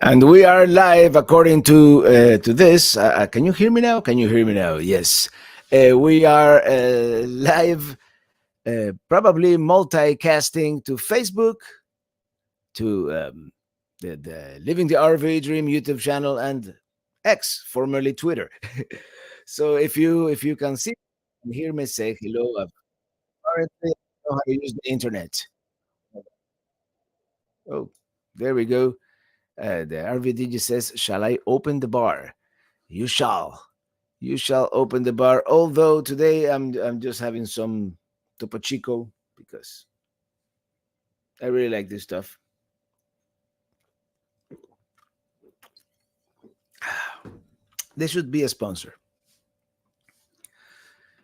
And we are live according to this. Can you hear me now? Can you hear me now? Yes. We are live, probably multicasting to Facebook, to the Living the RV Dream YouTube channel, and X, formerly Twitter. So if you can see and hear me, say hello. Apparently, I know how to use the internet. Oh, there we go. The RVDG says, "Shall I open the bar?" You shall. You shall open the bar. Although today I'm just having some Topo Chico because I really like this stuff. They should be a sponsor.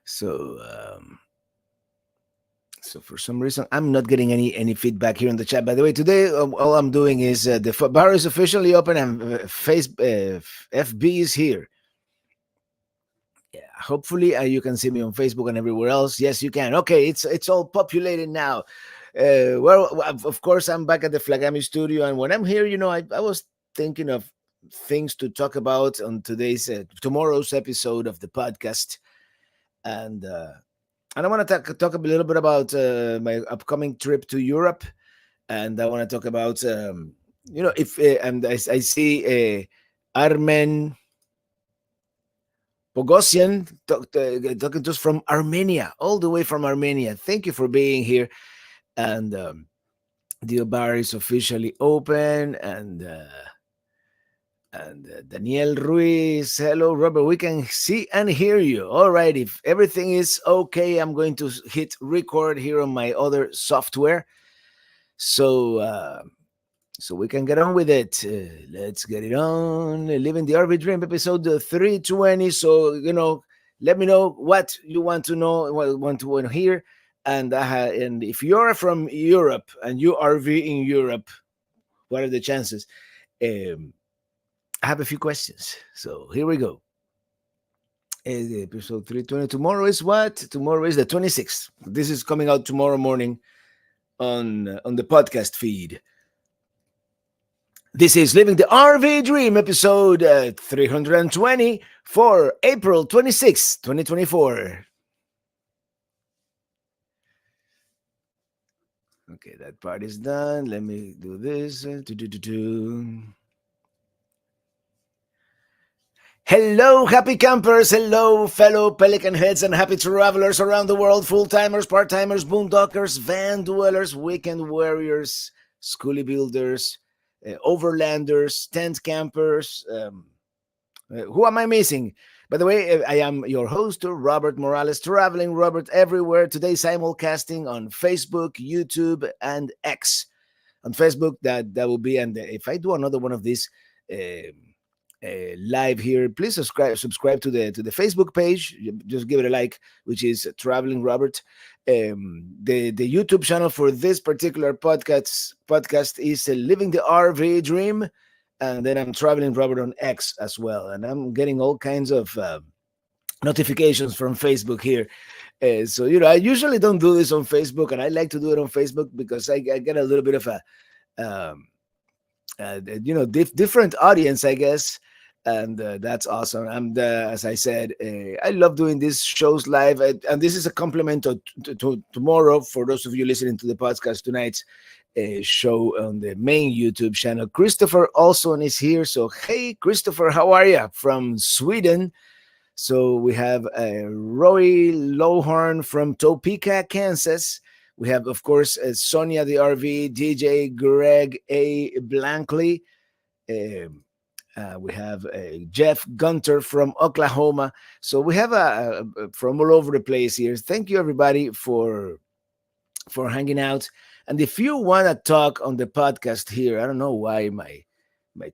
So so for some reason I'm not getting any feedback here in the chat. By the way, today all I'm doing is the bar is officially open and FB is here. Yeah, hopefully you can see me on Facebook and everywhere else. Yes, you can. Okay, it's all populated now. Well, of course, I'm back at the Flagami studio, and when I'm here, I was thinking of things to talk about on tomorrow's episode of the podcast, and uh, and I want to talk a little bit about my upcoming trip to Europe, and I want to talk about if and I see Armen Bogosian talking to us from Armenia, all the way from Armenia. Thank you for being here. And the bar is officially open. And Daniel Ruiz, hello, Robert. We can see and hear you. All right. If everything is okay, I'm going to hit record here on my other software. So we can get on with it. Let's get it on. Living the RV Dream, episode 320. So, let me know what you want to know, what you want to hear. And if you're from Europe and you RV in Europe, what are the chances? I have a few questions. So here we go. Episode 320. Tomorrow is what? Tomorrow is the 26th. This is coming out tomorrow morning on the podcast feed. This is Living the RV Dream, episode 320 for April 26, 2024. Okay, that part is done. Let me do this. Hello, happy campers. Hello, fellow Pelican heads and happy travelers around the world. Full-timers, part-timers, boondockers, van dwellers, weekend warriors, schoolie builders, overlanders, tent campers. Who am I missing? By the way, I am your host, Robert Morales, traveling Robert everywhere. Today, simulcasting on Facebook, YouTube, and X. On Facebook, that will be, and if I do another one of these live here, please subscribe to the Facebook page. Just give it a like, which is Traveling Robert. The YouTube channel for this particular podcast is Living the RV Dream. And then I'm Traveling Robert on X as well, and I'm getting all kinds of notifications from Facebook here. So I usually don't do this on Facebook, and I like to do it on Facebook because I get a little bit of a um, different audience, I guess, and that's awesome. As I said, I love doing these shows live, and this is a compliment to tomorrow for those of you listening to the podcast tonight. A show on the main YouTube channel. Christopher Olson is here. So, hey, Christopher, how are you? From Sweden. So, we have Roy Lowhorn from Topeka, Kansas. We have, of course, Sonia the RV, DJ Greg A. Blankley. We have Jeff Gunter from Oklahoma. So, we have from all over the place here. Thank you, everybody, for hanging out. And if you want to talk on the podcast here, I don't know why my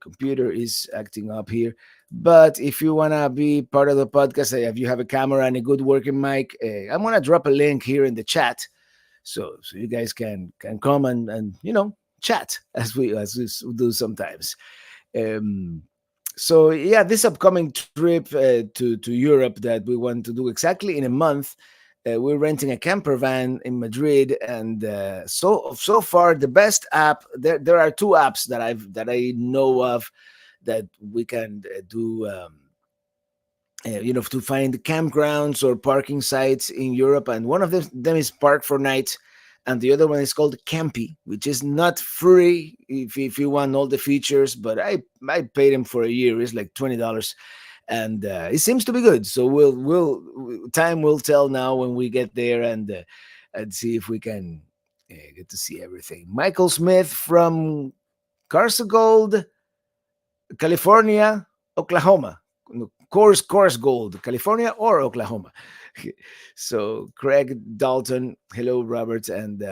computer is acting up here, but if you want to be part of the podcast, if you have a camera and a good working mic, I'm going to drop a link here in the chat, so you guys can come and chat as we do sometimes. So yeah, this upcoming trip to Europe that we want to do exactly in a month. We're renting a camper van in Madrid, and so far the best app. There are two apps that I know of that we can do. To find campgrounds or parking sites in Europe, and one of them is Park for Night, and the other one is called Campy, which is not free if you want all the features, but I paid him for a year. It's like $20, and it seems to be good. So time will tell now when we get there, and see if we can get to see everything. Michael Smith from Carsgold, California, Oklahoma. Course Gold, California or Oklahoma. So Craig Dalton, hello Robert, and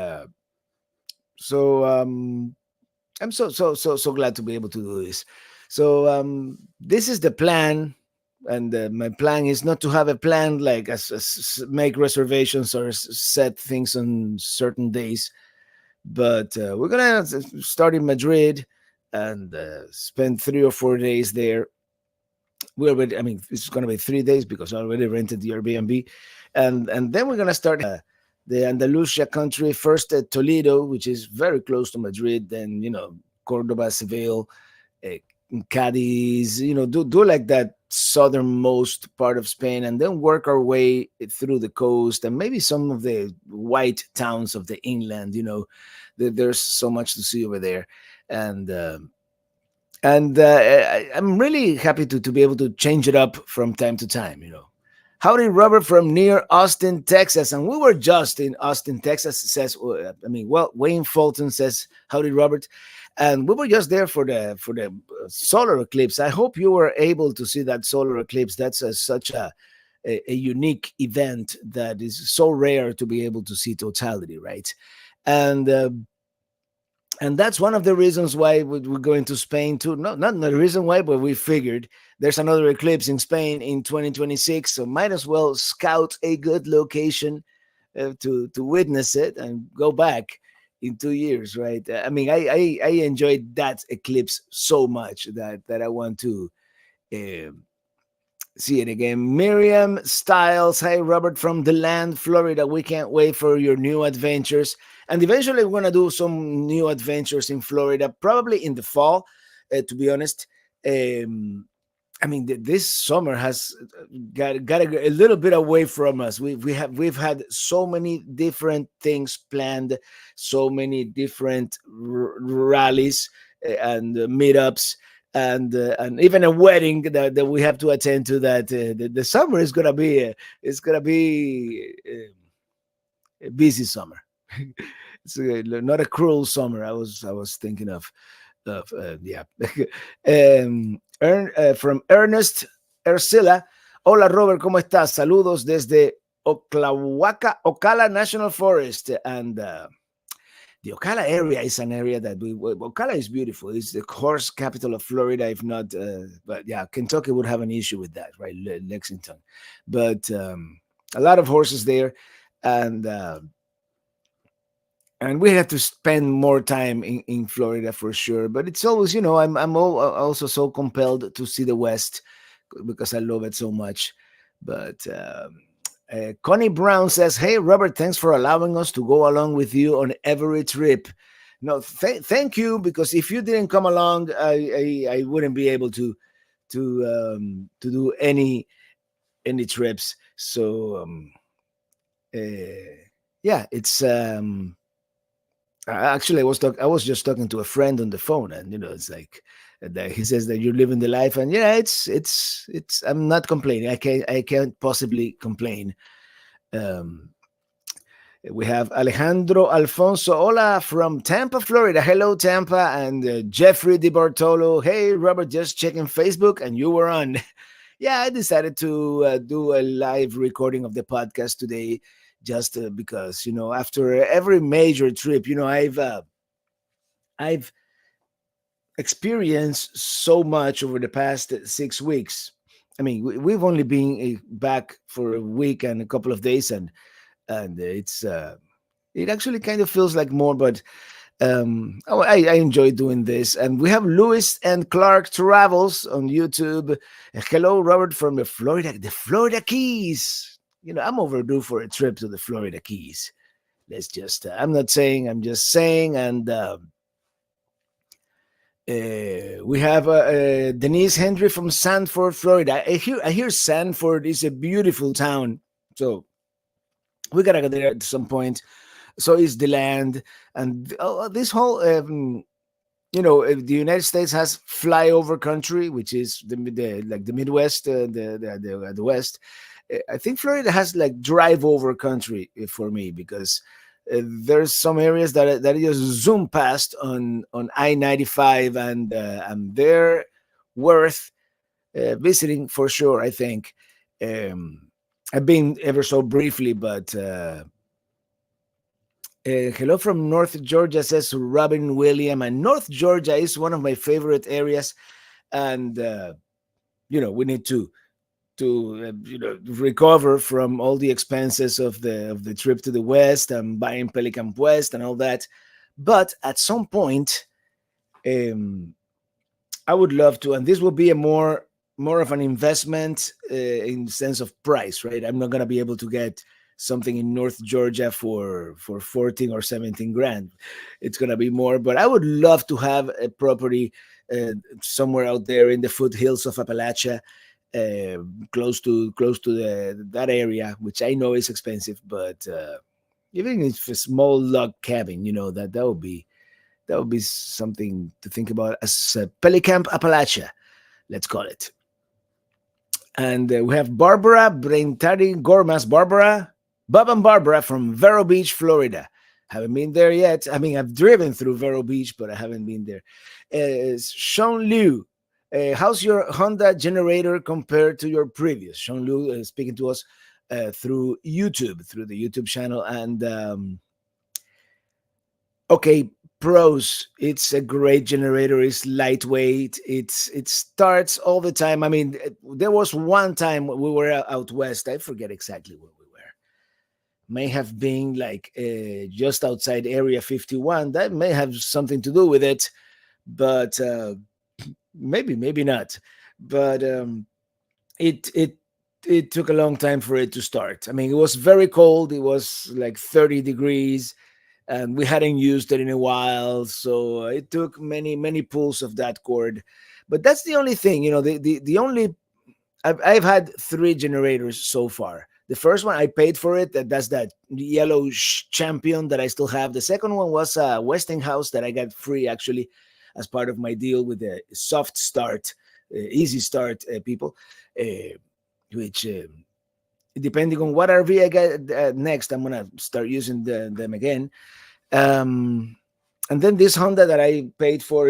so I'm so glad to be able to do this. So this is the plan, and my plan is not to have a plan like make reservations or set things on certain days, but we're gonna start in Madrid and spend 3 or 4 days there. We already, I mean, it's going to be 3 days because I already rented the Airbnb, and then we're going to start the Andalusia country first at Toledo, which is very close to Madrid. Then Cordoba, Seville, uh, Cadiz. Do like that southernmost part of Spain, and then work our way through the coast and maybe some of the white towns of the inland. There's so much to see over there, and. I'm really happy to be able to change it up from time to time. Howdy, Robert from near Austin, Texas, and we were just in Austin, Texas. Says, Wayne Fulton says, howdy, Robert, and we were just there for the solar eclipse. I hope you were able to see that solar eclipse. That's such a unique event that is so rare to be able to see totality, right? And that's one of the reasons why we're going to Spain too. No, not the reason why, but we figured there's another eclipse in Spain in 2026, so might as well scout a good location to witness it and go back in 2 years, right? I mean, I enjoyed that eclipse so much that I want to uh, see it again. Miriam Styles, hi Robert from the land, Florida. We can't wait for your new adventures. And eventually, we're gonna do some new adventures in Florida, probably in the fall. To be honest, um, I mean, this summer has got a little bit away from us. We've had so many different things planned, so many different rallies and meetups. And even a wedding that we have to attend to. That the summer is gonna be a busy summer. It's not a cruel summer. I was thinking of yeah. From Ernest Ercila. Hola Robert, ¿cómo estás? Saludos desde Ocala National Forest, and the Ocala area is an area that Ocala is beautiful. It's the horse capital of Florida, if not, but yeah, Kentucky would have an issue with that, right? Lexington, but a lot of horses there, and we have to spend more time in Florida for sure. But it's always, I'm also so compelled to see the West because I love it so much. But Connie Brown says, "Hey Robert, thanks for allowing us to go along with you on every trip." No, thank you, because if you didn't come along, I wouldn't be able to do any trips. So yeah, it's. Actually, I was just talking to a friend on the phone, and it's like that he says that you're living the life, and yeah, it's. I'm not complaining. I can't possibly complain. Um, we have Alejandro Alfonso, hola from Tampa, Florida. Hello, Tampa, and Jeffrey Di Bartolo. Hey, Robert, just checking Facebook, and you were on. Yeah, I decided to do a live recording of the podcast today, just because after every major trip, I've experienced so much over the past 6 weeks. I mean, we've only been back for a week and a couple of days, and it's it actually kind of feels like more, but I enjoy doing this. And we have Lewis and Clark Travels on YouTube. Hello, Robert, from the Florida Keys. I'm overdue for a trip to the Florida Keys. Let's just, I'm not saying, I'm just saying. And we have Denise Hendry from Sanford, Florida. I hear Sanford is a beautiful town. So we gotta go there at some point. So is the land. And this whole, the United States has flyover country, which is like the Midwest, the West. I think Florida has like drive over country for me, because there's some areas that you just zoom past on I-95, and they're worth visiting for sure. I think I've been ever so briefly, but hello from North Georgia, says Robin William, and North Georgia is one of my favorite areas, and we need to recover from all the expenses of the trip to the West and buying Pelican West and all that. But at some point, um, I would love to, and this will be a more of an investment in the sense of price, right? I'm not gonna be able to get something in North Georgia for 14 or 17 grand. It's gonna be more, but I would love to have a property somewhere out there in the foothills of Appalachia, uh, close to that area, which I know is expensive, but even if a small log cabin, that would be something to think about as Pelicamp Appalachia, let's call it. And we have Barbara Brentari Gormas. Bob and Barbara from Vero Beach, Florida. Haven't been there yet. I mean, I've driven through Vero Beach, but I haven't been there. Sean Liu, how's your Honda generator compared to your previous? Sean Liu speaking to us through YouTube, through the YouTube channel. And okay, pros, it's a great generator. It's lightweight. It starts all the time. I mean, there was one time we were out west. I forget exactly where we were. May have been like just outside Area 51. That may have something to do with it, but maybe not. But it took a long time for it to start. I mean, it was very cold. It was like 30 degrees, and we hadn't used it in a while, so it took many pulls of that cord. But that's the only thing. The only I've had three generators so far. The first one I paid for it. That's that yellow champion that I still have. The second one was a Westinghouse that I got free, actually, as part of my deal with the soft start, easy start people, uh, which depending on what RV I get next, I'm gonna start using them again. Um, and then this Honda that I paid for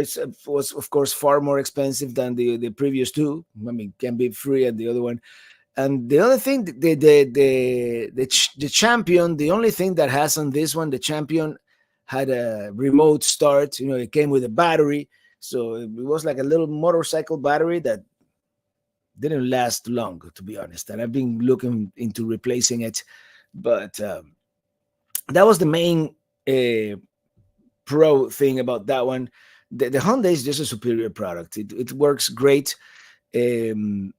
was of course far more expensive than the previous two. I mean, can be free, and the other one. And the other thing, the champion, the only thing that has on this one, the champion had a remote start. It came with a battery, so it was like a little motorcycle battery that didn't last long, to be honest. And I've been looking into replacing it, but that was the main uh, pro thing about that one. The Honda is just a superior product. It works great. Um,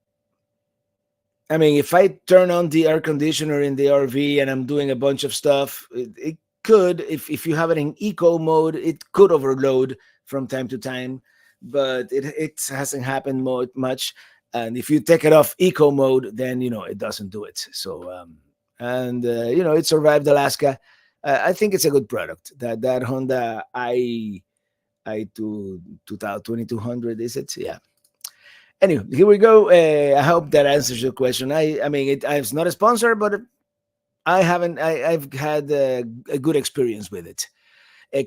I mean, if I turn on the air conditioner in the RV and I'm doing a bunch of stuff, it could, if you have it in eco mode, it could overload from time to time, but it hasn't happened much. And if you take it off eco mode, then it doesn't do it. So and it survived Alaska. I think it's a good product. That Honda i2 2200, is it? Yeah. Anyway, here we go. I hope that answers your question. I mean, it's not a sponsor, but I've had a good experience with it.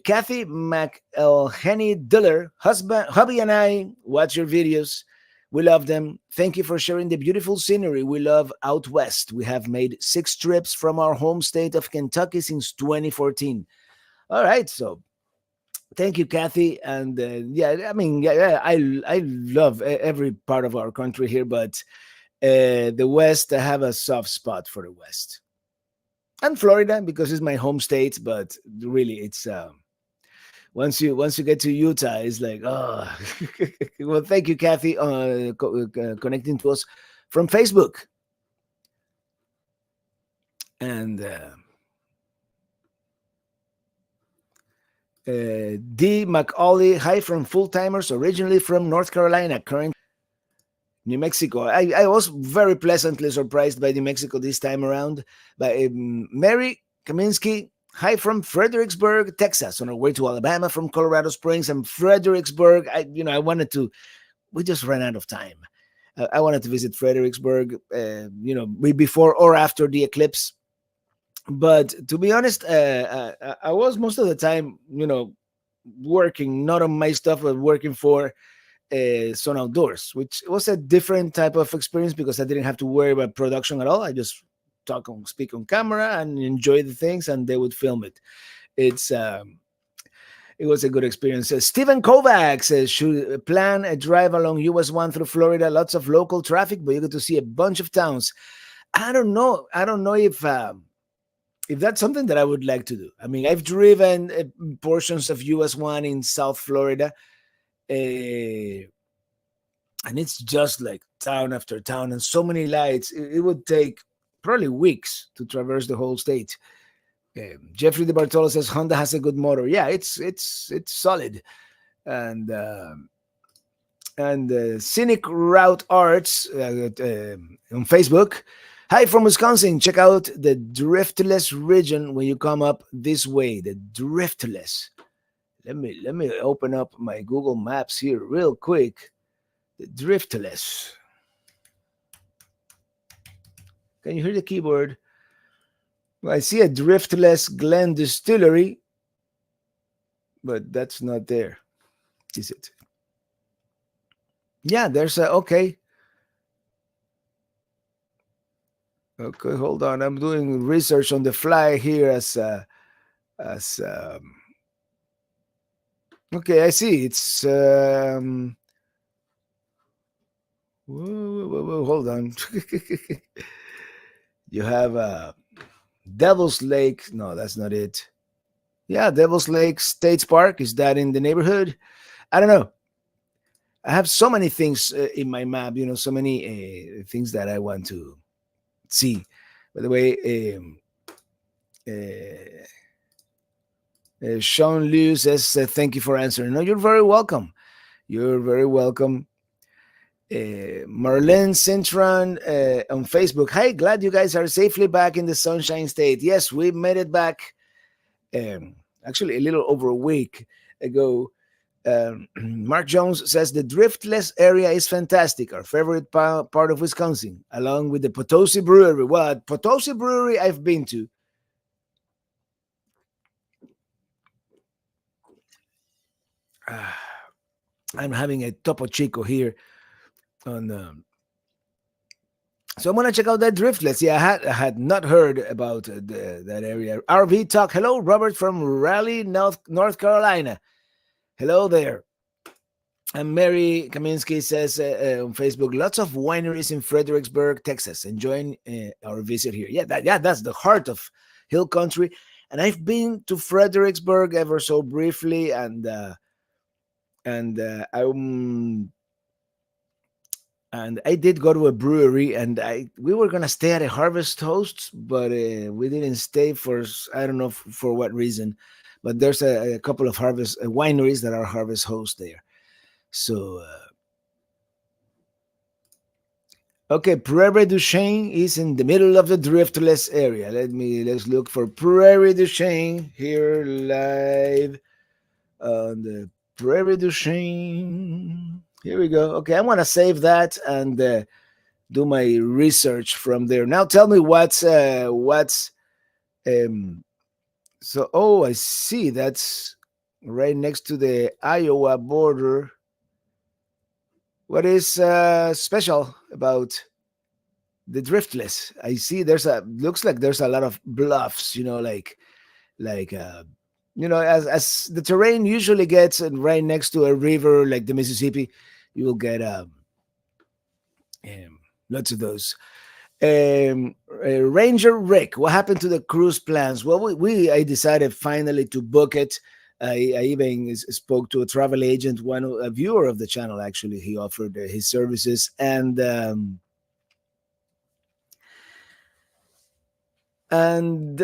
Kathy McElhenney Diller, hubby, and I watch your videos. We love them. Thank you for sharing the beautiful scenery we love out west. We have made 6 trips from our home state of Kentucky since 2014. All right, so thank you, Kathy. And yeah, I mean, yeah, I love every part of our country here, but the West, I have a soft spot for the West and Florida because it's my home state. But really, it's once you get to Utah, it's like, oh. Well, thank you, Kathy, connecting to us from Facebook. And D. McAuley, hi from Full Timers, originally from North Carolina, current New Mexico. I was very pleasantly surprised by New Mexico this time around. By Mary Kaminsky, hi from Fredericksburg, Texas, on our way to Alabama from Colorado Springs and Fredericksburg. I wanted to. We just ran out of time. I wanted to visit Fredericksburg, before or after the eclipse. But to be honest, I was most of the time, working not on my stuff, but working for Sun Outdoors, which was a different type of experience because I didn't have to worry about production at all. I just speak on camera and enjoy the things, and they would film it. It was a good experience. Stephen Kovacs says, should plan a drive along US 1 through Florida. Lots of local traffic, but you get to see a bunch of towns. I don't know. I don't know if that's something that I would like to do. I mean, I've driven portions of US 1 in South Florida, and it's just like town after town and so many lights. It would take probably weeks to traverse the whole state. Jeffrey DeBartolo says Honda has a good motor. Yeah, it's solid, and Scenic Route Arts on Facebook. Hi from Wisconsin. Check out the Driftless region when you come up this way. The Driftless. Let me open up my Google Maps here real quick. The Driftless. Can you hear the keyboard? Well, I see a Driftless Glen Distillery, but that's not there, is it? Yeah, there's a okay. Okay, hold on. I'm doing research on the fly here okay, I see. It's whoa, hold on. You have Devil's Lake. No, that's not it. Yeah, Devil's Lake States Park. Is that in the neighborhood? I don't know. I have so many things in my map, so many things that I want to see. By the way, Sean Liu says, thank you for answering. No, you're very welcome. You're very welcome. Marlene Cintron on Facebook. Hi, glad you guys are safely back in the Sunshine State. Yes, we made it back actually a little over a week ago. Mark Jones says the Driftless area is fantastic. Our favorite part of Wisconsin, along with the Potosi Brewery. Well, Potosi Brewery I've been to. I'm having a Topo Chico here on. So I'm gonna check out that Driftless. Yeah, I had not heard about that area. RV Talk. Hello, Robert from Raleigh, North Carolina. Hello there. And Mary Kaminsky says on Facebook, lots of wineries in Fredericksburg, Texas. Enjoying our visit here. Yeah, that's the heart of Hill Country. And I've been to Fredericksburg ever so briefly, and I did go to a brewery, and we were gonna stay at a Harvest Hosts, but we didn't stay for I don't know for what reason. But there's a couple of Harvest wineries that are Harvest Hosts there. So, okay, Prairie du Chien is in the middle of the Driftless area. Let's look for Prairie du Chien here live on the Prairie du Chien. Here we go. Okay, I'm gonna save that and do my research from there. Now, tell me what's so. Oh, I see. That's right next to the Iowa border. What is special about the Driftless? I see looks like there's a lot of bluffs, like as the terrain usually gets right next to a river like the Mississippi, you will get lots of those. Ranger Rick, what happened to the cruise plans? Well, I decided finally to book it. I even spoke to a travel agent, a viewer of the channel. Actually, he offered his services, and and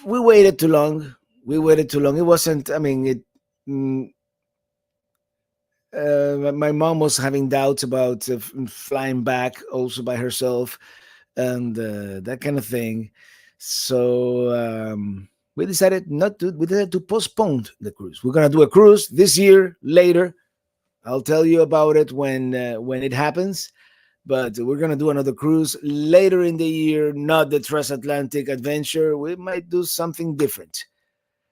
we waited too long. We waited too long. It wasn't. I mean, it. mm, my mom was having doubts about flying back also by herself and that kind of thing. So we decided not to. We decided to postpone the cruise. We're gonna do a cruise this year later. I'll tell you about it when it happens. But we're gonna do another cruise later in the year. Not the transatlantic adventure. We might do something different.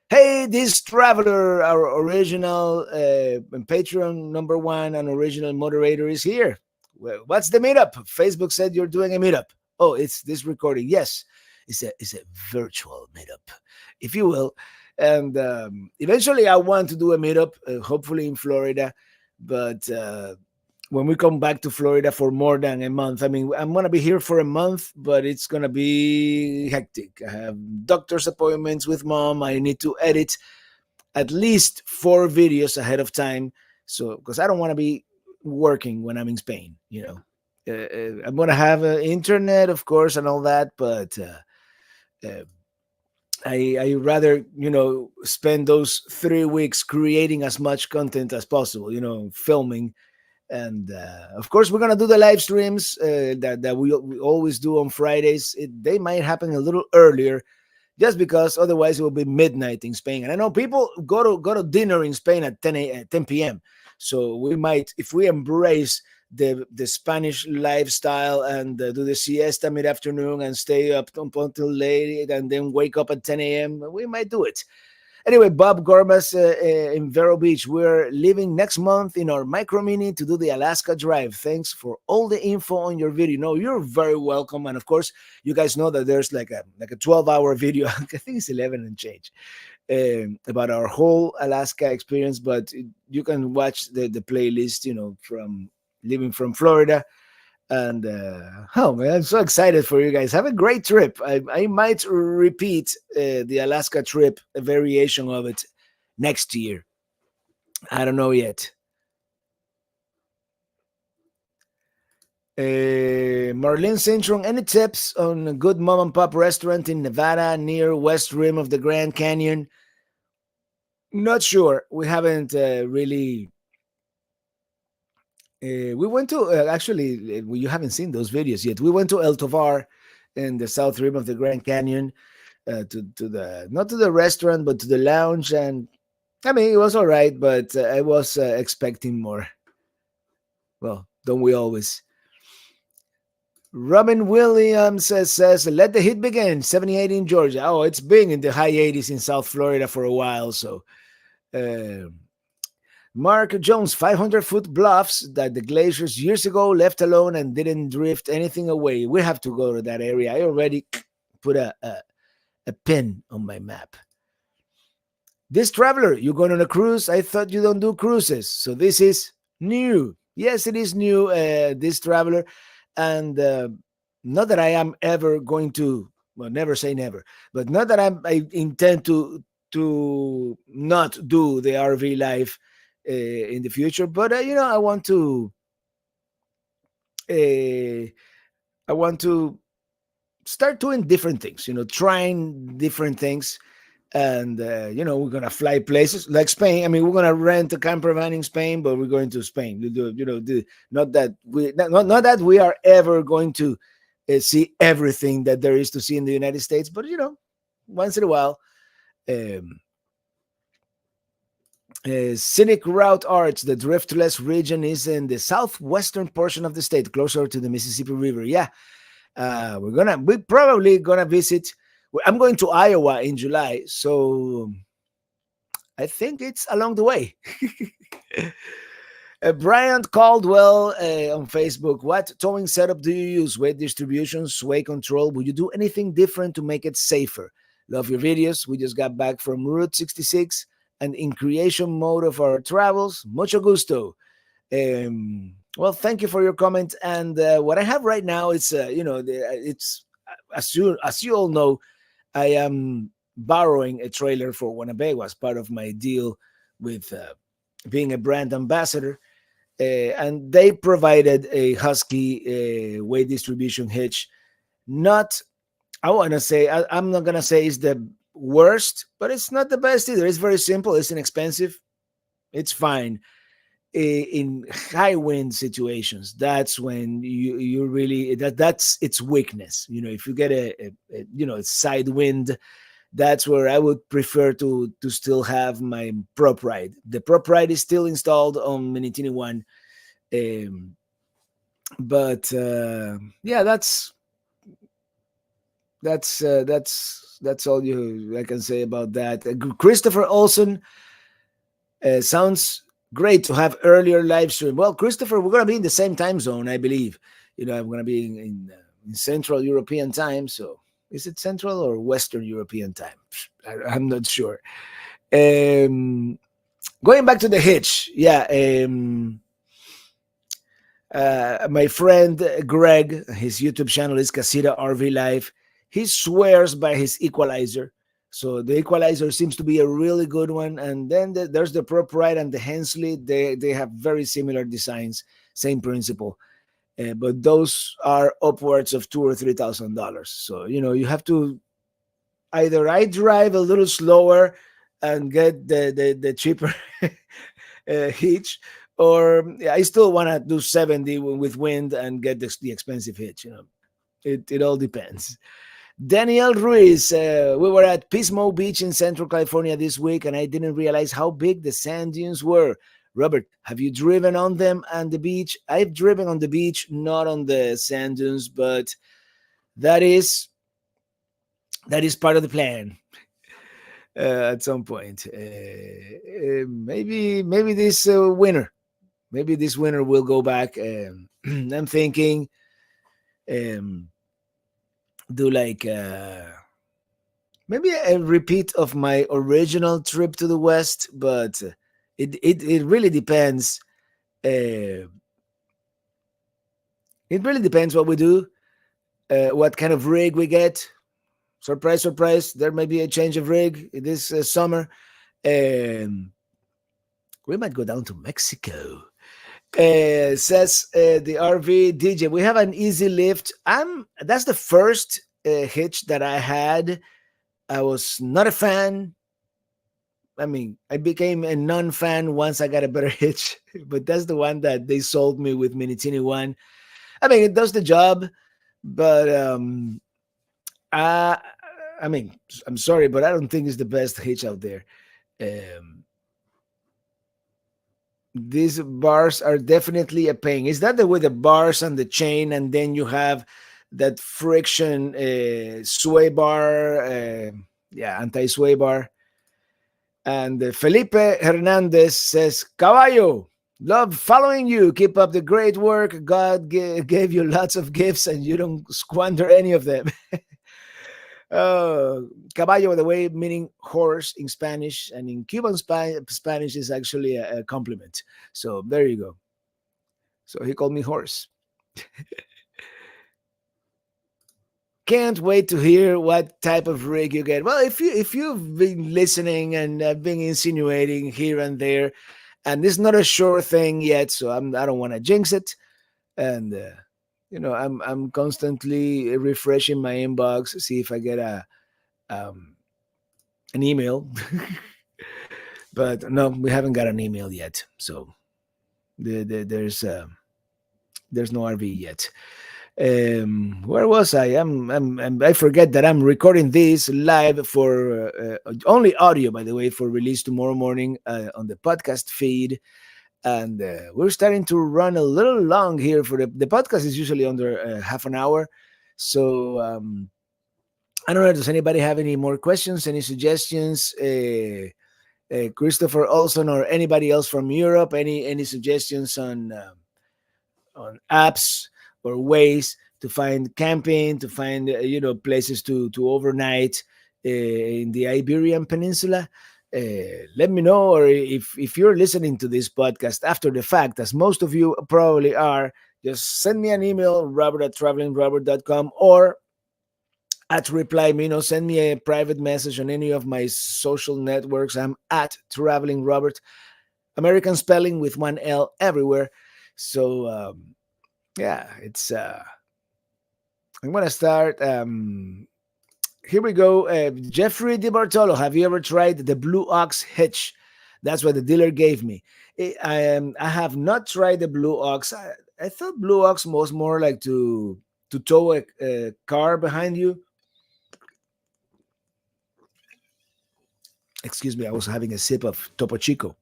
Hey, this traveler, our original Patreon number one and original moderator is here. Well, what's the meetup? Facebook said you're doing a meetup. Oh, it's this recording. Yes, it's a virtual meetup, if you will. And eventually, I want to do a meetup, hopefully in Florida. But when we come back to Florida for more than a month, I mean, I'm gonna be here for a month, but it's gonna be hectic. I have doctor's appointments with mom. I need to edit at least 4 videos ahead of time, so because I don't want to be working when I'm in Spain. I'm gonna have internet, of course, and all that, but uh, I rather spend those 3 weeks creating as much content as possible. Filming, and of course we're gonna do the live streams that we always do on Fridays. They might happen a little earlier, just because otherwise it will be midnight in Spain. And I know people go to dinner in Spain at 10 p.m. So we might, if we embrace the Spanish lifestyle and do the siesta mid afternoon and stay up until late and then wake up at 10 a.m., we might do it. Anyway, Bob Gorbas in Vero Beach. We're leaving next month in our micro mini to do the Alaska drive. Thanks for all the info on your video. No, you're very welcome. And of course, you guys know that there's like a 12-hour video. I think it's 11 and change about our whole Alaska experience. But you can watch the playlist, from living from Florida. And oh man, I'm so excited for you guys. Have a great trip. I might repeat the Alaska trip, a variation of it next year. I don't know yet. Marlene Cintron, any tips on a good mom and pop restaurant in Nevada near West Rim of the Grand Canyon? Not sure. We haven't really. We went to actually. You haven't seen those videos yet. We went to El Tovar in the South Rim of the Grand Canyon, to the not to the restaurant but to the lounge, and I mean it was all right, but I was expecting more. Well, don't we always? Robin Williams says, let the heat begin. 78 in Georgia. Oh, it's been in the high 80s in South Florida for a while. So, uh, Mark Jones, 500-foot bluffs that the glaciers years ago left alone and didn't drift anything away. We have to go to that area. I already put a pin on my map. This traveler, you're going on a cruise? I thought you don't do cruises. So this is new. Yes, it is new, this traveler. And not that I am ever going to, well, never say never, but not that I intend to not do the RV life in the future. But I want to uh, start doing different things. Trying different things. And we're gonna fly places like Spain. I mean, we're gonna rent a camper van in Spain, but we're going to Spain. We do, not that not that we are ever going to see everything that there is to see in the United States, but once in a while. Um, Scenic Route Arch, the Driftless region, is in the southwestern portion of the state, closer to the Mississippi River. Yeah, we're probably gonna visit. I'm going to Iowa in July, so I think it's along the way. Brian Caldwell on Facebook. What towing setup do you use? Weight distribution, sway control? Would you do anything different to make it safer? Love your videos. We just got back from Route 66 and in creation mode of our travels. Mucho gusto. Well, thank you for your comment. And what I have right now is, it's as you all know, I am borrowing a trailer for Winnebago as part of my deal with being a brand ambassador. And they provided a Husky weight distribution hitch, not I want to say I'm not gonna say it's the worst, but it's not the best either. It's very simple. It's inexpensive. It's fine. In high wind situations, that's when you really that's its weakness. If you get a side wind, that's where I would prefer to still have my prop ride. The prop ride is still installed on Minitini One, um, but yeah, that's all I can say about that. Christopher Olson, sounds great to have earlier live stream. Well, Christopher, we're gonna be in the same time zone, I believe. I'm gonna be in Central European time. So is it Central or Western European time? I'm not sure. Um, Going back to the hitch, yeah. My friend Greg, his YouTube channel is Casita RV Life. He swears by his equalizer. So the equalizer seems to be a really good one. And then there's the Prop Ride and the Hensley. They have very similar designs, same principle. But those are upwards of $2,000 or $3,000. So you have to either I drive a little slower and get the cheaper hitch, or I still want to do 70 with wind and get the expensive hitch. It all depends. Daniel Ruiz, we were at Pismo Beach in Central California this week, and I didn't realize how big the sand dunes were. Robert, have you driven on them and the beach? I've driven on the beach, not on the sand dunes, but that is that is part of the plan at some point. Maybe this winter. Maybe this winter we'll go back. I'm thinking, um, do like maybe a repeat of my original trip to the west, but it really depends. Uh, it really depends what we do, what kind of rig we get. Surprise, surprise! There may be a change of rig this summer. Um, we might go down to Mexico. Says the RV DJ. We have an easy lift. That's the first hitch that I had. I was not a fan. I mean, I became a non-fan once I got a better hitch, but that's the one that they sold me with Minitini One. I mean, it does the job, but I, I mean, I'm sorry, but I don't think it's the best hitch out there. Um, these bars are definitely a pain. Is that the way the bars and the chain, and then you have that friction sway bar, yeah, anti-sway bar? And Felipe Hernandez says, Caballo, love following you. Keep up the great work. God gave you lots of gifts and you don't squander any of them. Caballo, by the way, meaning horse in Spanish, and in Cuban Spanish is actually a compliment. So there you go. So he called me horse. Can't wait to hear what type of rig you get. Well, if you've been listening and been insinuating here and there, and it's not a sure thing yet, so I don't want to jinx it. And I'm constantly refreshing my inbox, see if I get um, an email. But no, we haven't got an email yet. So there's no RV yet. Where was I? I forget that I'm recording this live for only audio, by the way, for release tomorrow morning on the podcast feed. And we're starting to run a little long here. For the podcast is usually under half an hour. So I don't know. Does anybody have any more questions? Any suggestions? Christopher Olson or anybody else from Europe? Any suggestions on apps or ways to find camping, to find places to overnight in the Iberian Peninsula? Let me know, or if you're listening to this podcast after the fact, as most of you probably are, just send me an email, robert@travelingrobert.com, or at reply me, send me a private message on any of my social networks. I'm at Traveling Robert, American spelling with one L everywhere. So yeah, it's I'm gonna start Here we go. Jeffrey DiBartolo, have you ever tried the Blue Ox hitch? That's what the dealer gave me. I have not tried the Blue Ox. I thought Blue Ox was more like to tow a car behind you. Excuse me, I was having a sip of Topo Chico.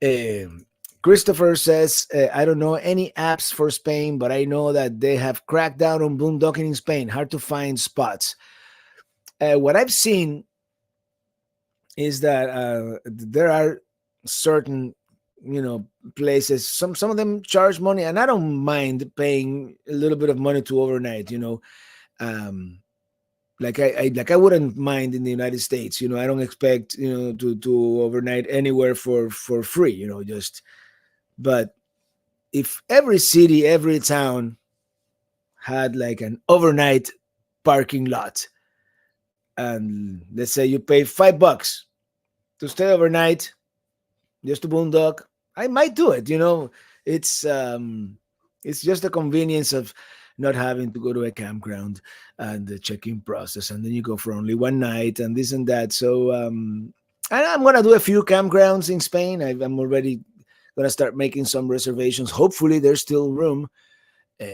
Um, Christopher says, I don't know any apps for Spain, but I know that they have cracked down on boondocking in Spain. Hard to find spots. What I've seen is that there are certain, places. Some of them charge money, and I don't mind paying a little bit of money to overnight. Um, like I wouldn't mind in the United States. I don't expect to overnight anywhere for free. Just but if every city, every town had like an overnight parking lot, and let's say you pay $5 to stay overnight just to boondock, I might do it. It's it's just the convenience of not having to go to a campground and the check-in process, and then you go for only one night and this and that. So and I'm gonna do a few campgrounds in Spain. I'm already gonna start making some reservations. Hopefully, there's still room. Uh,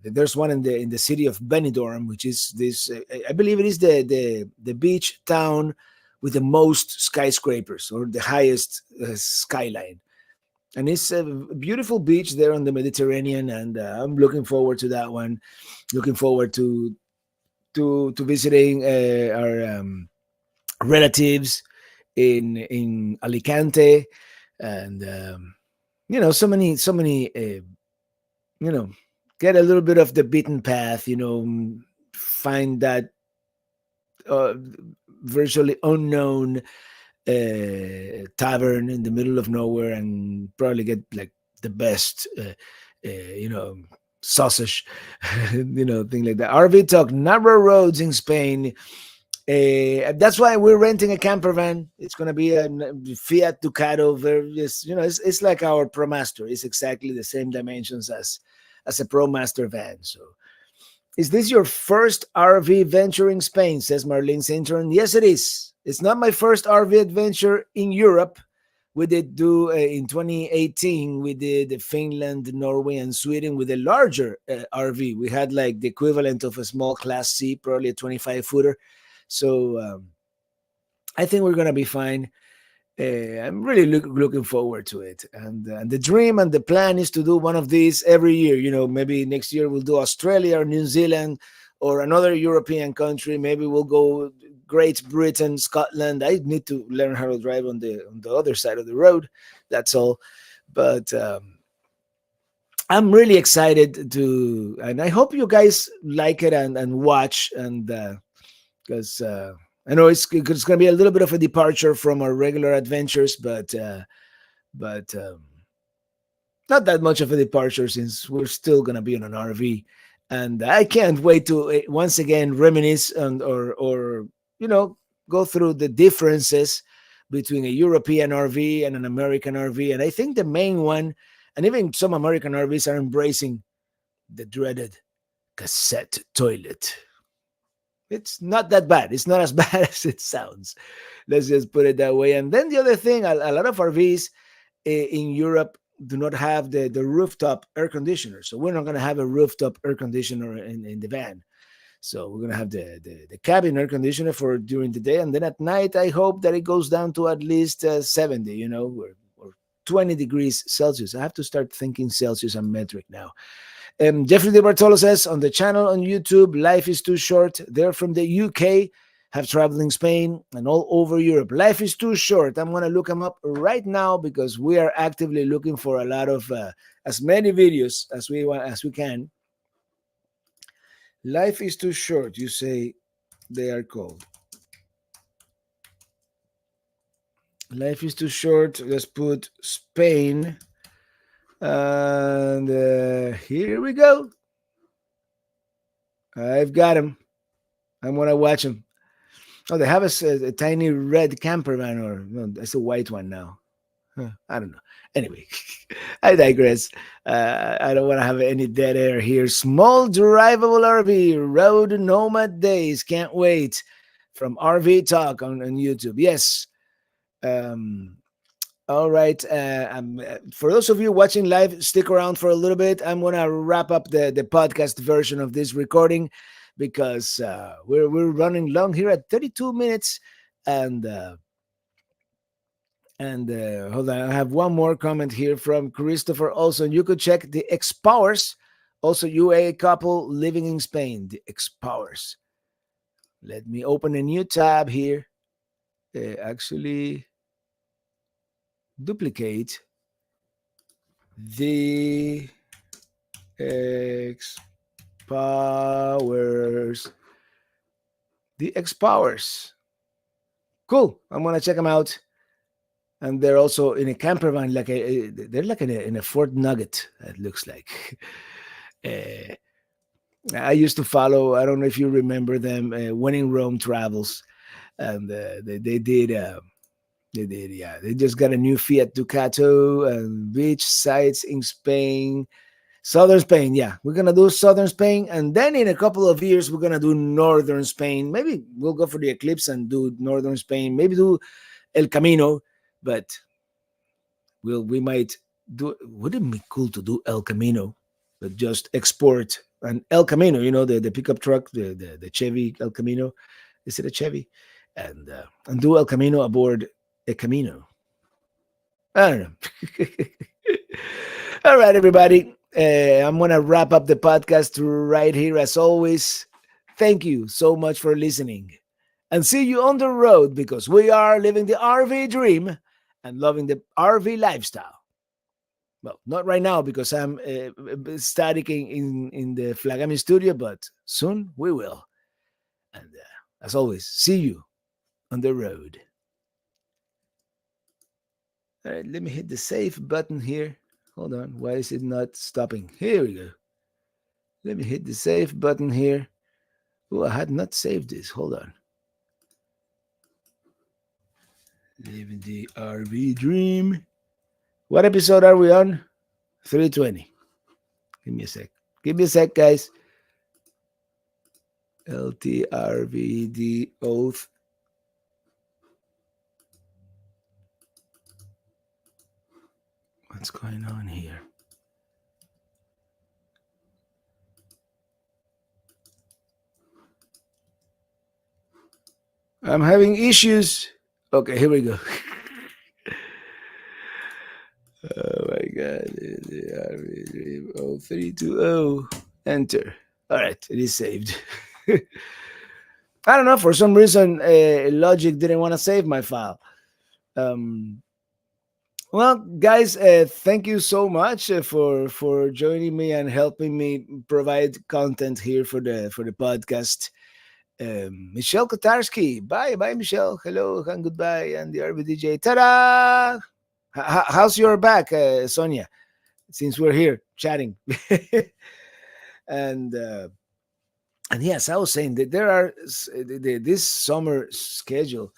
there's one in the city of Benidorm, which is this. I believe it is the beach town with the most skyscrapers or the highest skyline, and it's a beautiful beach there on the Mediterranean. And I'm looking forward to that one. Looking forward to visiting our relatives in Alicante, and so many you know get a little bit of the beaten path, find that uh, virtually unknown tavern in the middle of nowhere, and probably get like the best you know sausage, thing like that. RV talk, narrow roads in Spain. That's why we're renting a camper van. It's gonna be a Fiat Ducato. Very, it's like our ProMaster. It's exactly the same dimensions as a ProMaster van. So, is this your first RV venture in Spain? Says Marlene's intern. Yes, it is. It's not my first RV adventure in Europe. We did do in 2018. We did Finland, Norway, and Sweden with a larger RV. We had like the equivalent of a small Class C, probably a 25 footer. So I think we're gonna be fine. I'm really looking forward to it, and the dream and the plan is to do one of these every year. Maybe next year we'll do Australia or New Zealand or another European country. Maybe we'll go Great Britain, Scotland. I need to learn how to drive on the other side of the road. That's all. But I'm really excited to, and I hope you guys like it and watch, and because I know it's going to be a little bit of a departure from our regular adventures, but not that much of a departure since we're still going to be on an RV, and I can't wait to once again reminisce and or you know go through the differences between a European RV and an American RV, and I think the main one, and even some American RVs are embracing the dreaded cassette toilet. It's not that bad. It's not as bad as it sounds. Let's just put it that way. And then the other thing, a lot of RVs in Europe do not have the rooftop air conditioner. So we're not going to have a rooftop air conditioner in the van. So we're going to have the cabin air conditioner for during the day. And then at night, I hope that it goes down to at least 70, or 20 degrees Celsius. I have to start thinking Celsius and metric now. Jeffrey De Bartolo says on the channel on YouTube, Life is Too Short. They're from the UK, have traveled in Spain and all over Europe. Life is Too Short. I'm going to look them up right now because we are actively looking for a lot of as many videos as we can. Life is Too Short, you say they are called. Life is Too Short. Let's put Spain. And here we go. I've got him. I'm gonna watch him. Oh, they have a tiny red camper van, or no, that's a white one now. Huh, I don't know. Anyway, I digress. I don't want to have any dead air here. Small drivable RV, Road Nomad Days. Can't wait. From RV Talk on YouTube. Yes. Um, all right. For those of you watching live, stick around for a little bit. I'm going to wrap up the podcast version of this recording because we're running long here at 32 minutes. And hold on, I have one more comment here from Christopher Olson. You could check the Ex Powers, also UA couple living in Spain. The Ex Powers. Let me open a new tab here. Actually, duplicate the Ex Powers. The Ex Powers. Cool. I'm gonna check them out. And they're also in a camper van, they're like in a Fort Nugget. It looks like. Uh, I used to follow. I don't know if you remember them. When in Rome Travels, and they did. They did. Yeah, they just got a new Fiat Ducato and beach sites in Spain, southern Spain. Yeah, we're gonna do southern Spain, and then in a couple of years we're gonna do northern Spain. Maybe we'll go for the eclipse and do northern Spain. Maybe do El Camino, but we might do. Wouldn't it be cool to do El Camino, but just export an El Camino? You know, the pickup truck, the Chevy El Camino. Is it a Chevy? And do El Camino aboard a Camino. I don't know. All right, everybody. I'm gonna wrap up the podcast right here, as always. Thank you so much for listening, and see you on the road because we are living the RV dream and loving the RV lifestyle. Well, not right now because I'm staticking in the Flagami studio, but soon we will. And as always, see you on the road. All right, let me hit the save button here. Hold on, why is it not stopping? Here we go. Let me hit the save button here. Oh, I had not saved this. Hold on. Living the RV dream. What episode are we on? 320. Give me a sec. Give me a sec, guys. LTRVD oath. What's going on here? I'm having issues. Okay, here we go. Oh my god. 0320. Enter. All right, it is saved. I don't know. For some reason, Logic didn't want to save my file. Um, well, guys, thank you so much for joining me and helping me provide content here for the podcast. Michelle Kotarski, bye, Michelle. Hello and goodbye, and the RBDJ. Ta-da! How's your back, Sonia? Since we're here chatting, and yes, I was saying that there are this summer schedule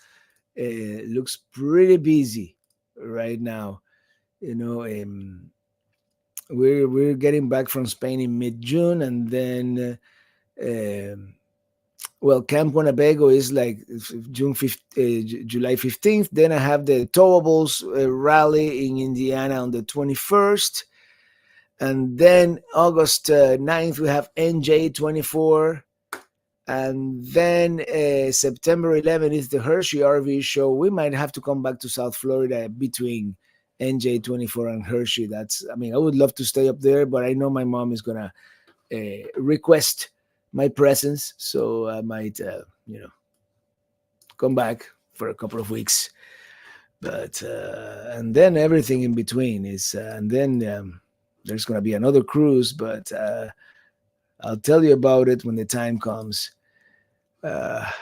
looks pretty busy right now. You know, we're getting back from Spain in mid June, and then well, Camp Winnebago is like July 15th. Then I have the Towables rally in Indiana on the 21st. And then August 9th, we have NJ24. And then September 11th is the Hershey RV show. We might have to come back to South Florida between NJ24 and Hershey. I mean, I would love to stay up there, but I know my mom is going to request my presence. So I might, come back for a couple of weeks. But, and then everything in between is, and then there's going to be another cruise, but I'll tell you about it when the time comes. Where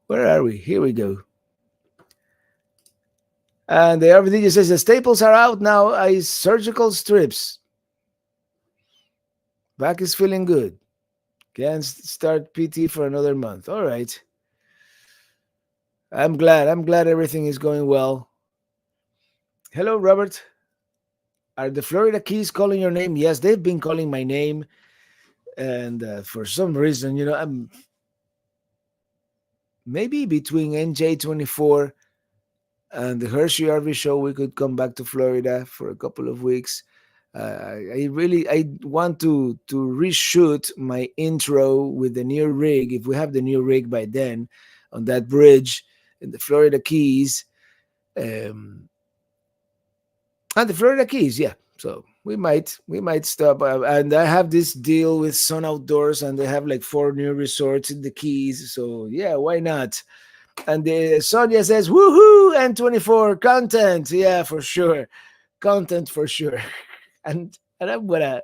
are we? Here we go. And the RVD says the staples are out now. Surgical strips. Back is feeling good. Can't start PT for another month. All right. I'm glad. I'm glad everything is going well. Hello, Robert. Are the Florida Keys calling your name? Yes, they've been calling my name, and for some reason, I'm maybe between NJ24 and the Hershey RV show, we could come back to Florida for a couple of weeks. I want to reshoot my intro with the new rig. If we have the new rig by then, on that bridge in the Florida Keys, um, and the Florida Keys, yeah. So we might stop. And I have this deal with Sun Outdoors, and they have like 4 new resorts in the Keys. So yeah, why not? And Sonia says, "Woohoo!" N24 content, yeah, for sure, content for sure. And I'm gonna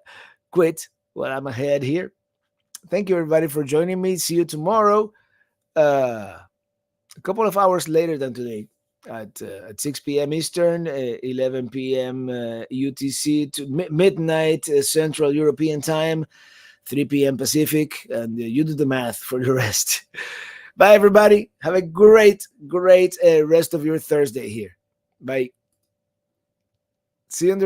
quit while I'm ahead here. Thank you everybody for joining me. See you tomorrow. A couple of hours later than today at 6 p.m. Eastern, 11 p.m. UTC to midnight Central European Time, 3 p.m. Pacific, and you do the math for the rest. Bye, everybody. Have a great, great rest of your Thursday here. Bye. See you on the